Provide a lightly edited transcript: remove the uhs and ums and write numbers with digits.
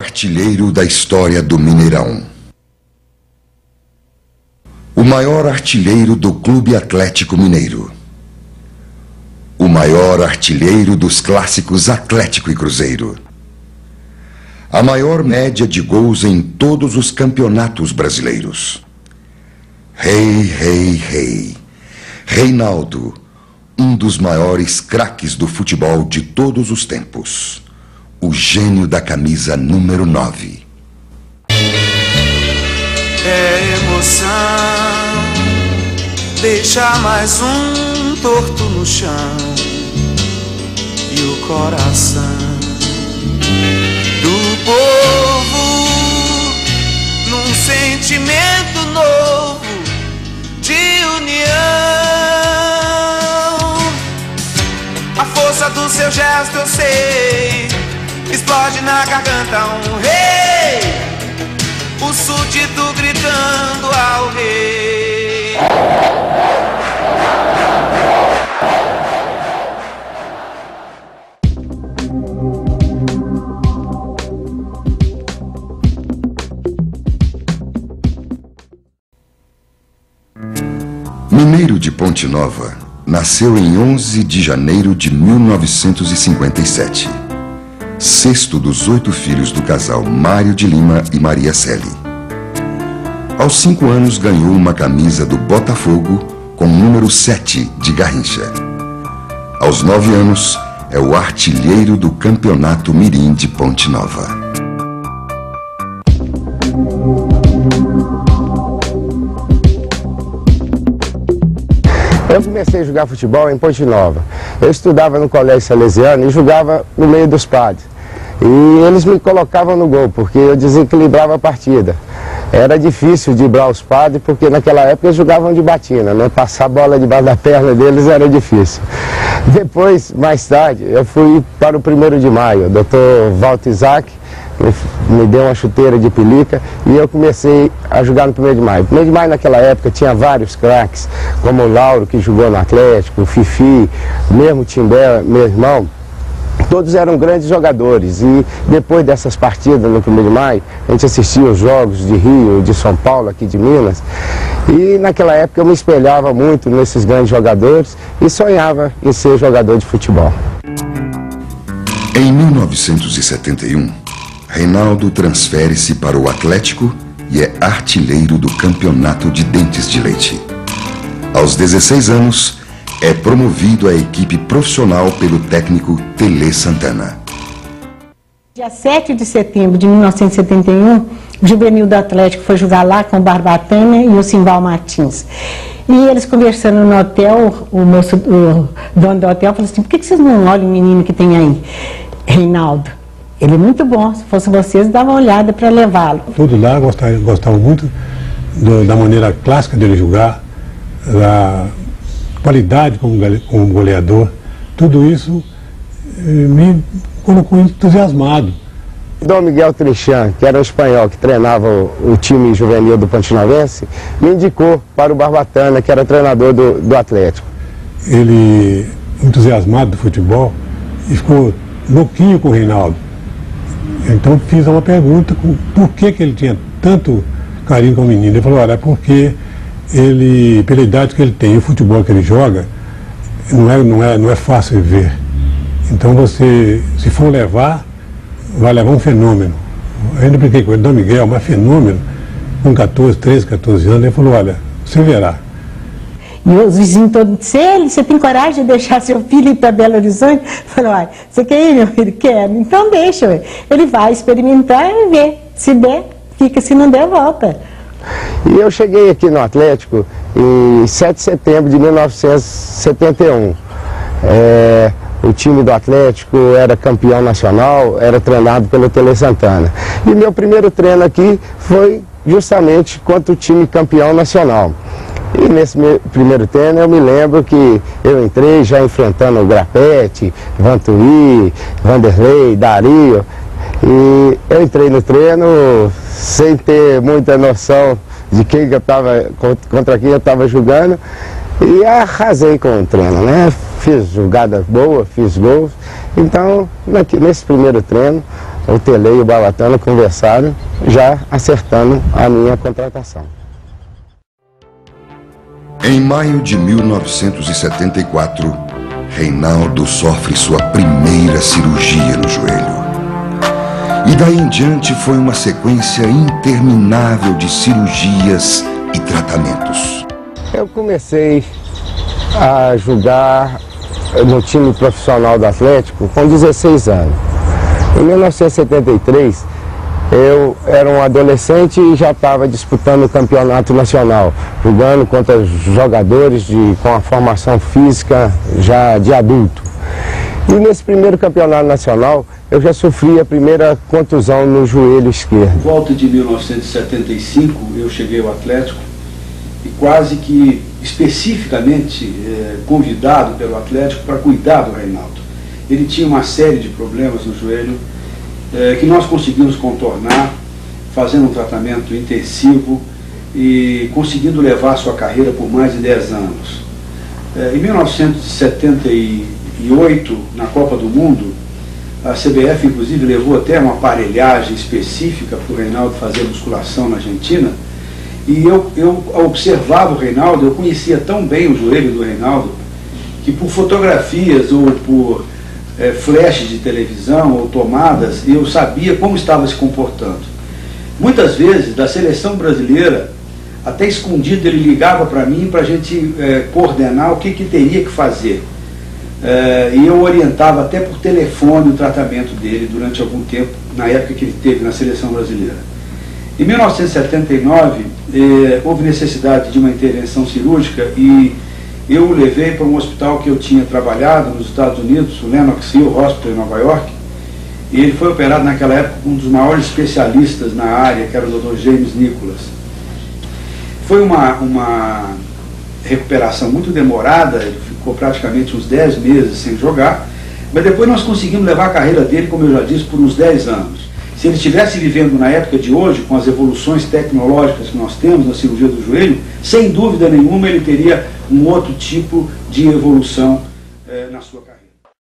Artilheiro da história do Mineirão. O maior artilheiro do Clube Atlético Mineiro. O maior artilheiro dos clássicos Atlético e Cruzeiro. A maior média de gols em todos os campeonatos brasileiros. Rei. Reinaldo, um dos maiores craques do futebol de todos os tempos. O gênio da camisa número 9. É emoção, deixa mais um torto no chão. E o coração do povo num sentimento novo de união. A força do seu gesto eu sei, explode na garganta um rei, o súdito gritando ao rei. Mineiro de Ponte Nova nasceu em 11 de janeiro de 1957. Sexto dos 8 filhos do casal Mário de Lima e Maria Celi. Aos 5 anos ganhou uma camisa do Botafogo com o número 7 de Garrincha. Aos 9 anos é o artilheiro do Campeonato Mirim de Ponte Nova. Eu comecei a jogar futebol em Ponte Nova. Eu estudava no colégio salesiano e jogava no meio dos padres. E eles me colocavam no gol, porque eu desequilibrava a partida. Era difícil driblar os padres, porque naquela época eles jogavam de batina, né? Passar a bola debaixo da perna deles era difícil. Depois, mais tarde, eu fui para o 1º de Maio. O Dr. Walter Isaac me deu uma chuteira de pelica e eu comecei a jogar no 1º de Maio. No 1º de Maio naquela época tinha vários craques, como o Lauro, que jogou no Atlético, o Fifi, mesmo o Timbé, meu irmão. Todos eram grandes jogadores e depois dessas partidas no 1º de Maio, a gente assistia os jogos de Rio, de São Paulo, aqui de Minas. E naquela época eu me espelhava muito nesses grandes jogadores e sonhava em ser jogador de futebol. Em 1971, Reinaldo transfere-se para o Atlético e é artilheiro do Campeonato de Dentes de Leite. Aos 16 anos, é promovido à equipe profissional pelo técnico Tele Santana. Dia 7 de setembro de 1971, o juvenil do Atlético foi jogar lá com o Barbatana e o Simval Martins. E eles conversando no hotel, o dono do hotel falou assim: por que vocês não olham o menino que tem aí, Reinaldo? Ele é muito bom, se fosse vocês, dava uma olhada para levá-lo. Todos lá gostavam muito da maneira clássica dele jogar, da qualidade como goleador. Tudo isso me colocou entusiasmado. Dom Miguel Trinchán, que era um espanhol que treinava o time juvenil do Pontinovense, me indicou para o Barbatana, que era treinador do Atlético. Ele, entusiasmado do futebol, e ficou louquinho com o Reinaldo. Então fiz uma pergunta, por que ele tinha tanto carinho com o menino. Ele falou: olha, é porque ele, pela idade que ele tem e o futebol que ele joga, não é fácil ver. Então você, se for levar, vai levar um fenômeno. Eu ainda brinquei com ele: Dom Miguel, mas fenômeno, com 13, 14 anos. Ele falou: olha, você verá. E os vizinhos todos disseram: você tem coragem de deixar seu filho ir para Belo Horizonte? Falou: você quer ir, meu filho? Quero. Então deixa, ué. Ele vai experimentar e ver. Se der, fica; se não der, volta. E eu cheguei aqui no Atlético em 7 de setembro de 1971. O time do Atlético era campeão nacional, era treinado pelo Tele Santana. E meu primeiro treino aqui foi justamente contra o time campeão nacional. E nesse meu primeiro treino eu me lembro que eu entrei já enfrentando o Grapete, Vantuí, Vanderlei, Dario. E eu entrei no treino sem ter muita noção de contra quem eu estava jogando, e arrasei com o treino, né? Fiz jogadas boas, fiz gols. Então, nesse primeiro treino, o Tele e o Barbatana conversaram, já acertando a minha contratação. Em maio de 1974, Reinaldo sofre sua primeira cirurgia no joelho. E daí em diante foi uma sequência interminável de cirurgias e tratamentos. Eu comecei a jogar no time profissional do Atlético com 16 anos. Em 1973, eu era um adolescente e já estava disputando o campeonato nacional, jogando contra jogadores com a formação física já de adulto. E nesse primeiro campeonato nacional, eu já sofri a primeira contusão no joelho esquerdo. Por volta de 1975, eu cheguei ao Atlético e quase que especificamente convidado pelo Atlético para cuidar do Reinaldo. Ele tinha uma série de problemas no joelho que nós conseguimos contornar, fazendo um tratamento intensivo e conseguindo levar a sua carreira por mais de 10 anos. Em 1978, na Copa do Mundo, a CBF inclusive levou até uma aparelhagem específica para o Reinaldo fazer musculação na Argentina, e eu observava o Reinaldo, eu conhecia tão bem o joelho do Reinaldo, que por fotografias ou por flashes de televisão ou tomadas, eu sabia como estava se comportando. Muitas vezes, da seleção brasileira, até escondido, ele ligava para mim para a gente coordenar o que teria que fazer. E eu orientava até por telefone o tratamento dele durante algum tempo, na época que ele esteve na seleção brasileira. Em 1979, houve necessidade de uma intervenção cirúrgica e eu o levei para um hospital que eu tinha trabalhado nos Estados Unidos, o Lenox Hill Hospital em Nova York, e ele foi operado naquela época por um dos maiores especialistas na área, que era o Dr. James Nicholas. Foi uma recuperação muito demorada, ele ficou praticamente uns 10 meses sem jogar, mas depois nós conseguimos levar a carreira dele, como eu já disse, por uns 10 anos. Se ele estivesse vivendo na época de hoje, com as evoluções tecnológicas que nós temos na cirurgia do joelho, sem dúvida nenhuma ele teria um outro tipo de evolução na sua carreira.